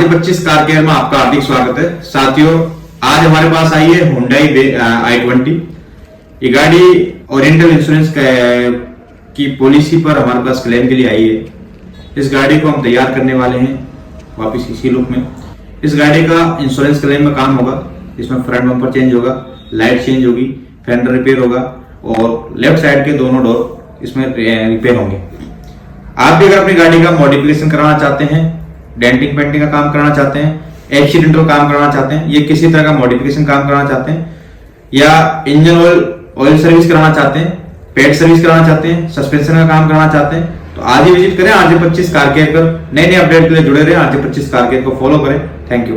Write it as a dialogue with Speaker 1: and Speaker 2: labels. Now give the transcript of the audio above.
Speaker 1: RJ25 car care में आपका हार्दिक स्वागत है। साथियों, आज हमारे पास आई है Hyundai i20। ये गाड़ी ओरिएंटल इंश्योरेंस की पॉलिसी पर हमारे पास क्लेम के लिए आई है। इस गाड़ी को हम तैयार करने वाले हैं वापस इसी लुक में। इस गाड़ी का इंश्योरेंस क्लेम में काम होगा। इसमें फ्रंट बम्पर चेंज होगा, लाइट चेंज होगी, फेंडर रिपेयर होगा और लेफ्ट साइड के दोनों डोर इसमें रिपेयर होंगे। आप भी अगर अपनी गाड़ी का मॉडिफिकेशन कराना चाहते हैं, डेंटिंग पेंटिंग का काम कराना चाहते हैं, एक्सीडेंटल काम कराना चाहते हैं, ये किसी तरह का मॉडिफिकेशन काम कराना चाहते हैं या इंजन ऑयल सर्विस कराना चाहते हैं, पेट सर्विस कराना चाहते हैं, सस्पेंशन का काम कराना चाहते हैं, तो आज ही विजिट करें RJ25 कार केयर पर। नए नए अपडेट के लिए जुड़े रहें, RJ25 कार केयर को फॉलो करें। Thank you.